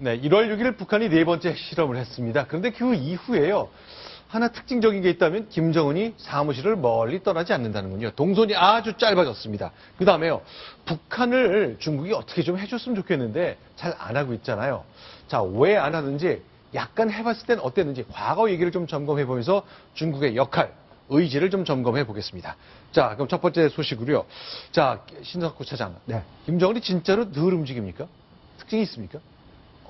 네, 1월 6일 북한이 네 번째 핵실험을 했습니다. 그런데 그 이후에요. 하나 특징적인 게 있다면 김정은이 사무실을 멀리 떠나지 않는다는군요. 동선이 아주 짧아졌습니다. 그 다음에요. 북한을 중국이 어떻게 좀 해줬으면 좋겠는데 잘 안 하고 있잖아요. 자, 왜 안 하는지 약간 해봤을 땐 어땠는지 과거 얘기를 좀 점검해보면서 중국의 역할, 의지를 좀 점검해 보겠습니다. 자, 그럼 첫 번째 소식으로요. 자, 신석구 차장. 네. 김정은이 진짜로 늘 움직입니까? 특징이 있습니까?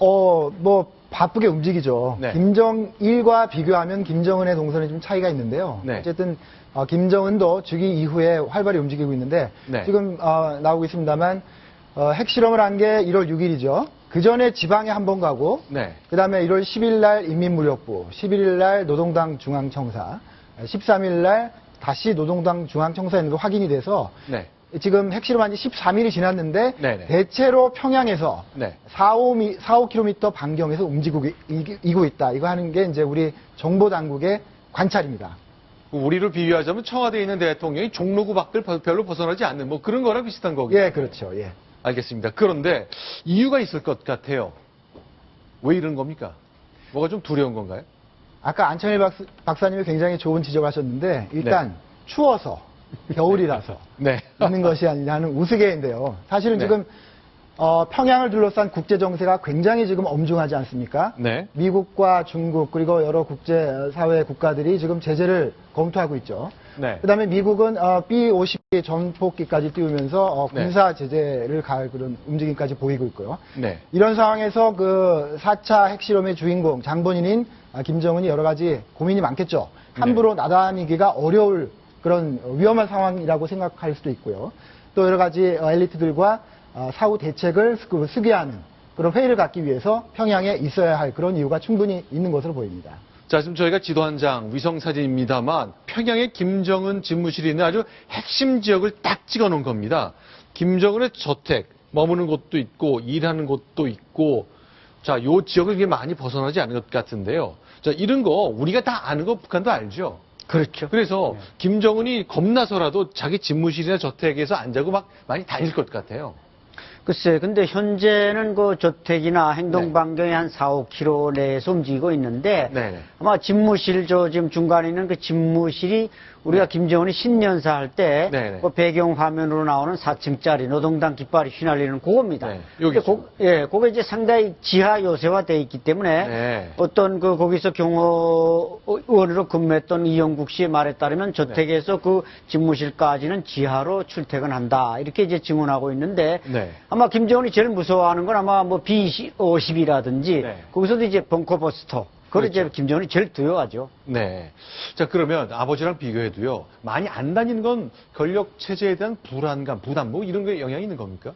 뭐 바쁘게 움직이죠. 네. 김정일과 비교하면 김정은의 동선이 좀 차이가 있는데요. 네. 어쨌든 김정은도 즉위 이후에 활발히 움직이고 있는데 네. 지금 나오고 있습니다만 핵실험을 한 게 1월 6일이죠. 그 전에 지방에 한 번 가고 네. 그다음에 1월 10일 날 인민무력부, 11일 날 노동당 중앙청사, 13일 날 다시 노동당 중앙청사에 있는 거 확인이 돼서 네. 지금 핵실험한 지 13일이 지났는데 네네. 대체로 평양에서 네. 4-5km 반경에서 움직이고 있다. 이거 하는 게 이제 우리 정보당국의 관찰입니다. 우리로 비유하자면 청와대에 있는 대통령이 종로구 밖을 별로 벗어나지 않는 뭐 그런 거랑 비슷한 거겠죠. 예, 그렇죠. 예. 알겠습니다. 그런데 이유가 있을 것 같아요. 왜 이런 겁니까? 뭐가 좀 두려운 건가요? 아까 안창일 박사님이 굉장히 좋은 지적하셨는데 일단 네. 추워서 겨울이라서 네. 있는 것이 아니라 하는 우스개인데요. 사실은 네. 지금 평양을 둘러싼 국제 정세가 굉장히 지금 엄중하지 않습니까? 네. 미국과 중국 그리고 여러 국제사회 국가들이 지금 제재를 검토하고 있죠. 네. 그다음에 미국은 B-52 전폭기까지 띄우면서 네. 군사 제재를 가할 그런 움직임까지 보이고 있고요. 네. 이런 상황에서 그 4차 핵실험의 주인공 장본인인 김정은이 여러 가지 고민이 많겠죠. 함부로 나다니기가 어려울 그런 위험한 상황이라고 생각할 수도 있고요. 또 여러 가지 엘리트들과 사후 대책을 수기하는 그런 회의를 갖기 위해서 평양에 있어야 할 그런 이유가 충분히 있는 것으로 보입니다. 자, 지금 저희가 지도 한 장 위성 사진입니다만 평양에 김정은 집무실이 있는 아주 핵심 지역을 딱 찍어 놓은 겁니다. 김정은의 저택, 머무는 곳도 있고 일하는 곳도 있고 자, 요 지역을 이게 많이 벗어나지 않은 것 같은데요. 자, 이런 거 우리가 다 아는 거 북한도 알죠. 그렇죠. 그래서 김정은이 겁나서라도 자기 집무실이나 저택에서 안 자고 막 많이 다닐 것 같아요. 글쎄, 근데 현재는 그 저택이나 행동 반경이 한 4-5km 내에서 움직이고 있는데 네네. 아마 집무실 지금 중간에 있는 그 집무실이 우리가 김정은이 신년사 할 때 네네. 그 배경 화면으로 나오는 4층짜리 노동당 깃발이 휘날리는 그겁니다. 네, 여기죠. 그게 이제 상당히 지하 요새화되어 있기 때문에 네. 어떤 거기서 경호원으로 근무했던 이영국 씨의 말에 따르면 저택에서 그 집무실까지는 지하로 출퇴근한다. 이렇게 이제 증언하고 있는데 네. 아마 김정은이 제일 무서워하는 건 아마 뭐 B-50이라든지 네. 거기서도 이제 벙커버스터. 그걸 그렇죠. 이제 김정은이 제일 두려워하죠. 네. 자, 그러면 아버지랑 비교해도요. 많이 안 다니는 건 권력 체제에 대한 불안감, 부담 뭐 이런 게 영향이 있는 겁니까?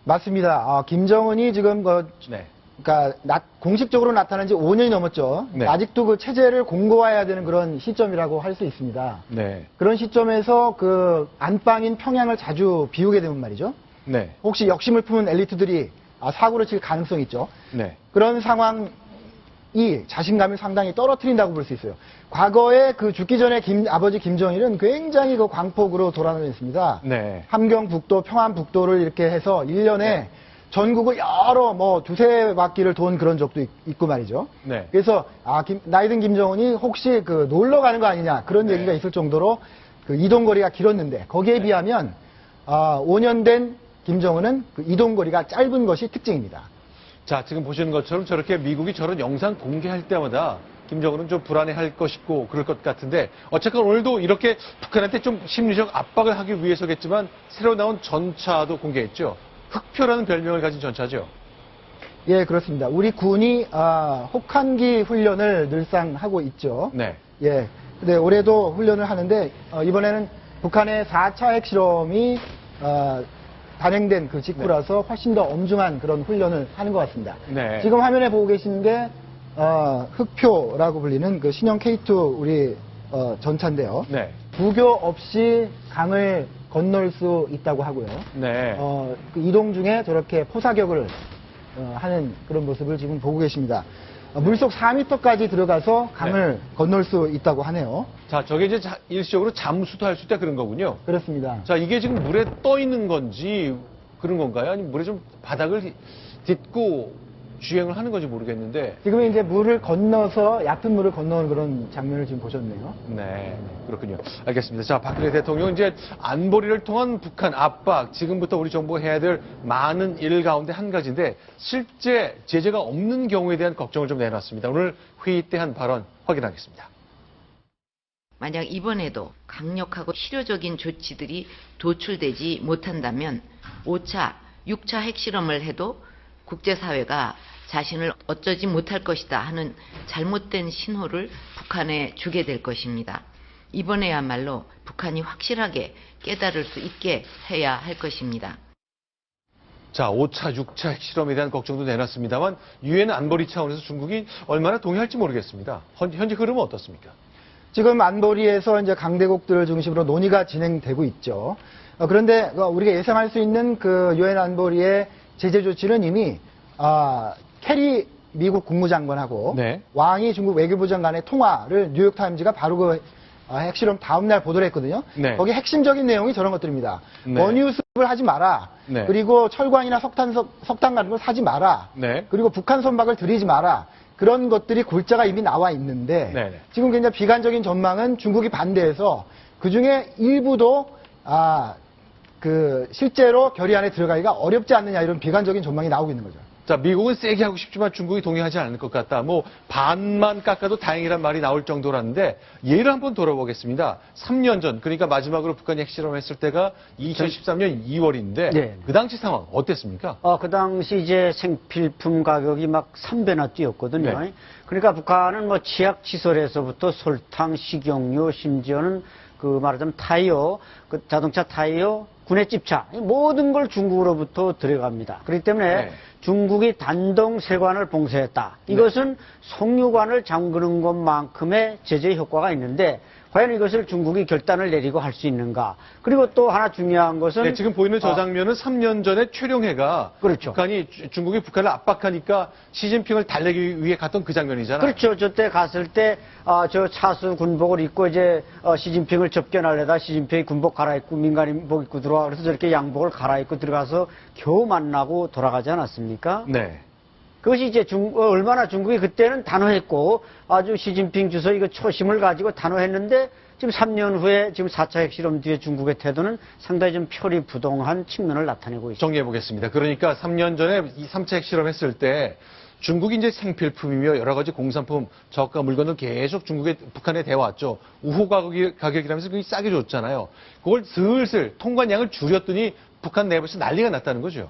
맞습니다. 김정은이 지금 네. 그러니까 공식적으로 나타난 지 5년이 넘었죠. 네. 아직도 그 체제를 공고화해야 되는 그런 시점이라고 할 수 있습니다. 네. 그런 시점에서 그 안방인 평양을 자주 비우게 되면 말이죠. 네. 혹시 역심을 품은 엘리트들이 사고를 칠 가능성이 있죠. 네. 그런 상황이 자신감을 상당히 떨어뜨린다고 볼 수 있어요. 과거에 그 죽기 전에 아버지 김정일은 굉장히 그 광폭으로 돌아다녔습니다. 네. 함경북도, 평안북도를 이렇게 해서 1년에 전국을 여러 두세 바퀴를 돈 그런 적도 있고 말이죠. 네. 그래서 나이든 김정은이 혹시 그 놀러 가는 거 아니냐 그런 얘기가 있을 정도로 그 이동거리가 길었는데 거기에 비하면 5년 된 김정은은 그 이동거리가 짧은 것이 특징입니다. 자, 지금 보시는 것처럼 저렇게 미국이 저런 영상 공개할 때마다 김정은은 좀 불안해할 것이고 그럴 것 같은데 어쨌건 오늘도 이렇게 북한한테 좀 심리적 압박을 하기 위해서겠지만 새로 나온 전차도 공개했죠. 흑표라는 별명을 가진 전차죠. 예, 그렇습니다. 우리 군이 혹한기 훈련을 늘상 하고 있죠. 네. 예. 근데 올해도 훈련을 하는데 이번에는 북한의 4차 핵실험이 단행된 그 직후라서 훨씬 더 엄중한 그런 훈련을 하는 것 같습니다. 네. 지금 화면에 보고 계시는 게 흑표라고 불리는 그 신형 K2 우리 전차인데요. 네. 부교 없이 강을 건널 수 있다고 하고요. 네. 그 이동 중에 저렇게 포사격을 하는 그런 모습을 지금 보고 계십니다. 물속 4m까지 들어가서 강을 건널 수 있다고 하네요. 자, 저게 이제 일시적으로 잠수도 할 수 있다 그런 거군요. 그렇습니다. 자, 이게 지금 물에 떠 있는 건지 그런 건가요? 아니면 물에 좀 바닥을 딛고 주행을 하는 건지 모르겠는데. 지금 이제 물을 건너서 얕은 물을 건너는 그런 장면을 지금 보셨네요. 네, 그렇군요. 알겠습니다. 자, 박근혜 대통령 이제 안보리를 통한 북한 압박, 지금부터 우리 정부가 해야 될 많은 일 가운데 한 가지인데 실제 제재가 없는 경우에 대한 걱정을 좀 내놨습니다. 오늘 회의 때 한 발언 확인하겠습니다. 만약 이번에도 강력하고 실효적인 조치들이 도출되지 못한다면 5차, 6차 핵실험을 해도 국제사회가 자신을 어쩌지 못할 것이다 하는 잘못된 신호를 북한에 주게 될 것입니다. 이번에야말로 북한이 확실하게 깨달을 수 있게 해야 할 것입니다. 자, 5차, 6차 핵실험에 대한 걱정도 내놨습니다만 유엔 안보리 차원에서 중국이 얼마나 동의할지 모르겠습니다. 현재 흐름은 어떻습니까? 지금 안보리에서 이제 강대국들을 중심으로 논의가 진행되고 있죠. 그런데 우리가 예상할 수 있는 그 유엔 안보리의 제재 조치는 이미 캐리 미국 국무장관하고 네. 왕이 중국 외교부 장관의 통화를 뉴욕타임즈가 바로 그 핵실험 다음날 보도를 했거든요. 네. 거기 핵심적인 내용이 저런 것들입니다. 네. 원유 수입을 하지 마라. 네. 그리고 철광이나 석탄 같은 걸 사지 마라. 네. 그리고 북한 선박을 들이지 마라. 그런 것들이 골자가 이미 나와 있는데 네네. 지금 굉장히 비관적인 전망은 중국이 반대해서 그중에 일부도 실제로 결의 안에 들어가기가 어렵지 않느냐 이런 비관적인 전망이 나오고 있는 거죠. 자, 미국은 세게 하고 싶지만 중국이 동의하지 않을 것 같다. 뭐 반만 깎아도 다행이란 말이 나올 정도라는데 예를 한번 돌아보겠습니다. 3년 전, 그러니까 마지막으로 북한이 핵실험을 했을 때가 2013년 2월인데 네. 그 당시 상황 어땠습니까? 그 당시 이제 생필품 가격이 막 3배나 뛰었거든요. 네. 그러니까 북한은 뭐 치약시설에서부터 설탕, 식용유, 심지어는 그 말하자면 타이어, 그 자동차 타이어, 군의 집차, 모든 걸 중국으로부터 들어갑니다. 그렇기 때문에 네. 중국이 단동 세관을 봉쇄했다. 이것은 송유관을 잠그는 것만큼의 제재 효과가 있는데 과연 이것을 중국이 결단을 내리고 할 수 있는가. 그리고 또 하나 중요한 것은 네, 지금 보이는 저 장면은 3년 전에 최룡해가 그렇죠. 중국이 북한을 압박하니까 시진핑을 달래기 위해 갔던 그 장면이잖아요. 그렇죠. 저때 갔을 때, 저 차수 군복을 입고 이제, 시진핑을 접견하려다 시진핑이 군복 갈아입고 민간인복 입고 들어와. 그래서 저렇게 양복을 갈아입고 들어가서 겨우 만나고 돌아가지 않았습니까? 네. 그것이 이제 얼마나 중국이 그때는 단호했고 아주 시진핑 주석 이거 초심을 가지고 단호했는데 지금 3년 후에 지금 4차 핵실험 뒤에 중국의 태도는 상당히 좀 표리부동한 측면을 나타내고 있습니다. 정리해 보겠습니다. 그러니까 3년 전에 이 3차 핵실험 했을 때 중국이 이제 생필품이며 여러 가지 공산품 저가 물건을 계속 북한에 대왔죠. 우호 가격이라면서 그게 싸게 줬잖아요. 그걸 슬슬 통관량을 줄였더니 북한 내부에서 난리가 났다는 거죠.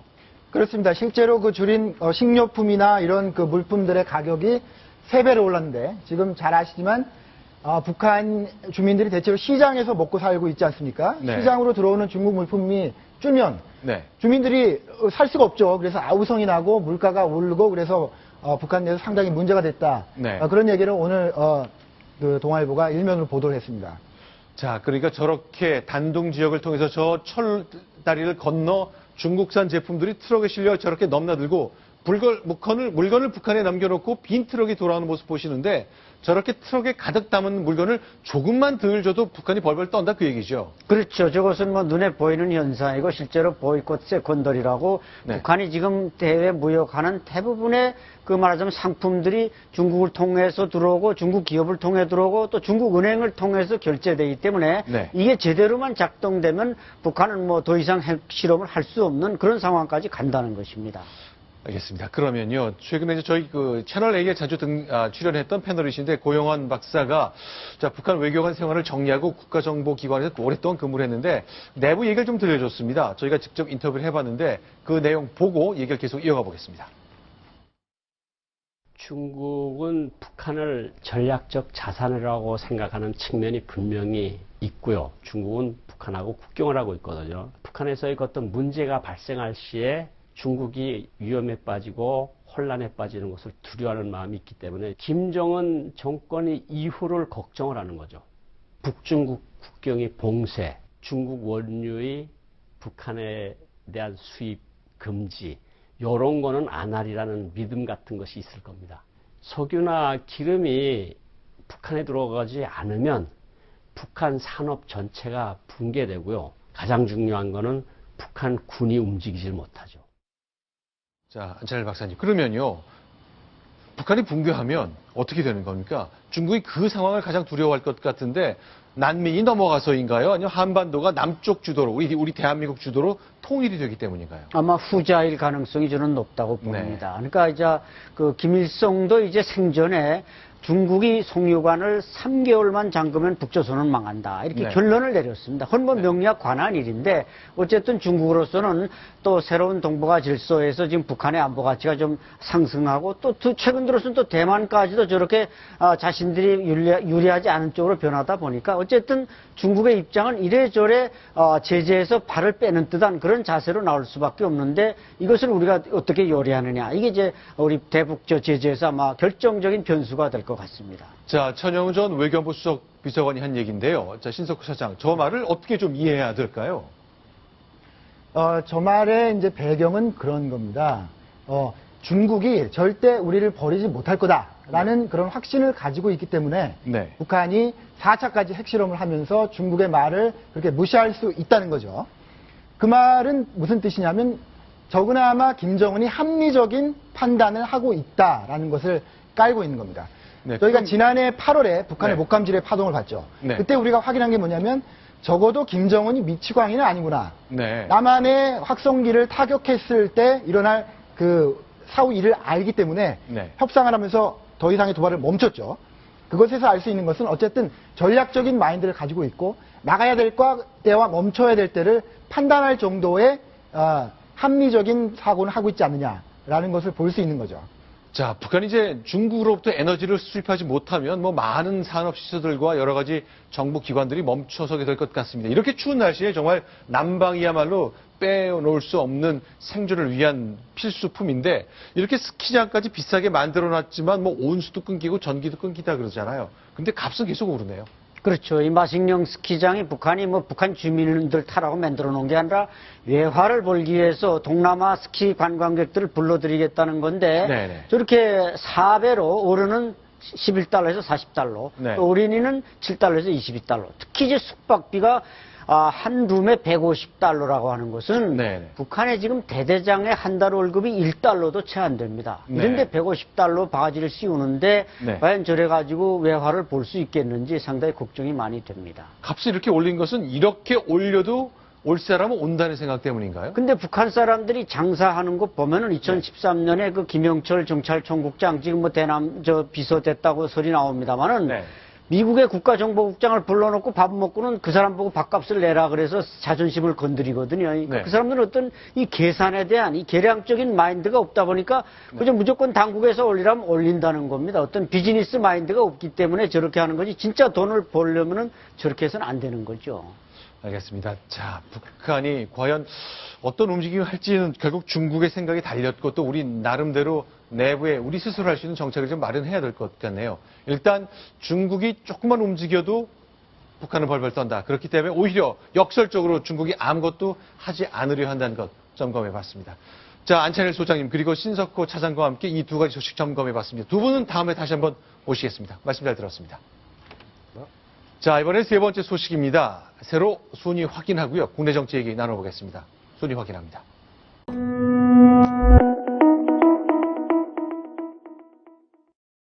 그렇습니다. 실제로 그 줄인 식료품이나 이런 그 물품들의 가격이 3배로 올랐는데 지금 잘 아시지만 북한 주민들이 대체로 시장에서 먹고 살고 있지 않습니까? 네. 시장으로 들어오는 중국 물품이 줄면 네. 주민들이 살 수가 없죠. 그래서 아우성이 나고 물가가 오르고 그래서 북한 내에서 상당히 문제가 됐다. 네. 그런 얘기를 오늘 그 동아일보가 일면으로 보도를 했습니다. 자, 그러니까 저렇게 단둥 지역을 통해서 저 철다리를 건너 중국산 제품들이 트럭에 실려 저렇게 넘나들고 물건을 북한에 남겨놓고 빈 트럭이 돌아오는 모습 보시는데 저렇게 트럭에 가득 담은 물건을 조금만 덜 줘도 북한이 벌벌 떤다 그 얘기죠. 그렇죠. 저것은 뭐 눈에 보이는 현상이고 실제로 보이콧 세컨더리라고 네. 북한이 지금 대외 무역하는 대부분의 그 말하자면 상품들이 중국을 통해서 들어오고 중국 기업을 통해 들어오고 또 중국 은행을 통해서 결제되기 때문에 네. 이게 제대로만 작동되면 북한은 뭐 더 이상 핵실험을 할 수 없는 그런 상황까지 간다는 것입니다. 알겠습니다. 그러면요. 최근에 이제 저희 그 채널 A에 자주 출연했던 패널이신데 고영환 박사가 자, 북한 외교관 생활을 정리하고 국가정보기관에서 오랫동안 근무를 했는데 내부 얘기를 좀 들려줬습니다. 저희가 직접 인터뷰를 해봤는데 그 내용 보고 얘기를 계속 이어가 보겠습니다. 중국은 북한을 전략적 자산이라고 생각하는 측면이 분명히 있고요. 중국은 북한하고 국경을 하고 있거든요. 북한에서의 어떤 문제가 발생할 시에 중국이 위험에 빠지고 혼란에 빠지는 것을 두려워하는 마음이 있기 때문에 김정은 정권이 이후를 걱정을 하는 거죠. 북중국 국경의 봉쇄, 중국 원유의 북한에 대한 수입 금지, 이런 거는 안 하리라는 믿음 같은 것이 있을 겁니다. 석유나 기름이 북한에 들어가지 않으면 북한 산업 전체가 붕괴되고요. 가장 중요한 거는 북한 군이 움직이질 못하죠. 자, 안찬일 박사님. 그러면요. 북한이 붕괴하면 어떻게 되는 겁니까? 중국이 그 상황을 가장 두려워할 것 같은데 난민이 넘어가서인가요? 아니면 한반도가 남쪽 주도로 우리 대한민국 주도로 통일이 되기 때문인가요? 아마 후자일 가능성이 저는 높다고 봅니다. 그러니까 이제 그 김일성도 이제 생전에 중국이 송유관을 3개월만 잠그면 북조선은 망한다. 이렇게 네. 결론을 내렸습니다. 그건 뭐 명리학 관한 일인데 어쨌든 중국으로서는 또 새로운 동북아 질서에서 지금 북한의 안보 가치가 좀 상승하고 또 최근 들어서는 또 대만까지도 저렇게 자신들이 유리하지 않은 쪽으로 변하다 보니까 어쨌든 중국의 입장은 이래저래 제재에서 발을 빼는 듯한 그런 자세로 나올 수밖에 없는데 이것을 우리가 어떻게 요리하느냐. 이게 이제 우리 대북 제재에서 아마 결정적인 변수가 될 것 같습니다. 자, 천영훈 전 외교부 수석 비서관이 한 얘기인데요. 자, 신석호 차장, 저 말을 어떻게 좀 이해해야 될까요? 저 말의 이제 배경은 그런 겁니다. 중국이 절대 우리를 버리지 못할 거다라는 그런 확신을 가지고 있기 때문에 네. 북한이 4차까지 핵실험을 하면서 중국의 말을 그렇게 무시할 수 있다는 거죠. 그 말은 무슨 뜻이냐면 적으나마 김정은이 합리적인 판단을 하고 있다라는 것을 깔고 있는 겁니다. 네, 저희가 그럼- 지난해 8월에 북한의 네. 목감질의 파동을 봤죠. 네. 그때 우리가 확인한 게 뭐냐면 적어도 김정은이 미치광이는 아니구나. 네. 남한의 확성기를 타격했을 때 일어날 그 사후 일을 알기 때문에 네. 협상을 하면서 더 이상의 도발을 멈췄죠. 그것에서 알 수 있는 것은 어쨌든 전략적인 마인드를 가지고 있고 나가야 될 때와 멈춰야 될 때를 판단할 정도의 합리적인 사고는 하고 있지 않느냐라는 것을 볼 수 있는 거죠. 자, 북한이 이제 중국으로부터 에너지를 수입하지 못하면 뭐 많은 산업 시설들과 여러 가지 정부 기관들이 멈춰서게 될 것 같습니다. 이렇게 추운 날씨에 정말 난방이야말로 빼놓을 수 없는 생존을 위한 필수품인데 이렇게 스키장까지 비싸게 만들어 놨지만 뭐 온수도 끊기고 전기도 끊기다 그러잖아요. 근데 값은 계속 오르네요. 그렇죠. 이 마식령 스키장이 북한이 뭐 북한 주민들 타라고 만들어 놓은 게 아니라 외화를 벌기 위해서 동남아 스키 관광객들을 불러들이겠다는 건데 네네. 저렇게 4배로 오르는 11달러에서 40달러, 네. 또 어린이는 7달러에서 22달러. 특히 이제 숙박비가 한 룸에 150달러라고 하는 것은 네네. 북한의 지금 대대장의 한 달 월급이 1달러도 채 안 됩니다. 네. 이런데 150달러 바가지를 씌우는데 네. 과연 저래 가지고 외화를 볼 수 있겠는지 상당히 걱정이 많이 됩니다. 값이 이렇게 올린 것은 이렇게 올려도 올 사람은 온다는 생각 때문인가요? 근데 북한 사람들이 장사하는 거 보면은 2013년에 그 김영철 경찰총국장 지금 뭐 대남 비서됐다고 소리 나옵니다만은 네. 미국의 국가정보국장을 불러놓고 밥 먹고는 그 사람 보고 밥값을 내라 그래서 자존심을 건드리거든요. 네. 그 사람들은 어떤 이 계산에 대한 이 계량적인 마인드가 없다 보니까 그저 무조건 당국에서 올리라면 올린다는 겁니다. 어떤 비즈니스 마인드가 없기 때문에 저렇게 하는 거지 진짜 돈을 벌려면은 저렇게 해서는 안 되는 거죠. 알겠습니다. 자, 북한이 과연 어떤 움직임을 할지는 결국 중국의 생각이 달렸고 또 우리 나름대로 내부에 우리 스스로 할 수 있는 정책을 좀 마련해야 될 것 같네요. 일단 중국이 조금만 움직여도 북한은 벌벌 떤다. 그렇기 때문에 오히려 역설적으로 중국이 아무것도 하지 않으려 한다는 것 점검해 봤습니다. 자, 안찬일 소장님 그리고 신석호 차장과 함께 이 두 가지 소식 점검해 봤습니다. 두 분은 다음에 다시 한번 모시겠습니다. 말씀 잘 들었습니다. 자, 이번엔 세 번째 소식입니다. 새로 순위 확인하고요. 국내 정치 얘기 나눠보겠습니다. 순위 확인합니다.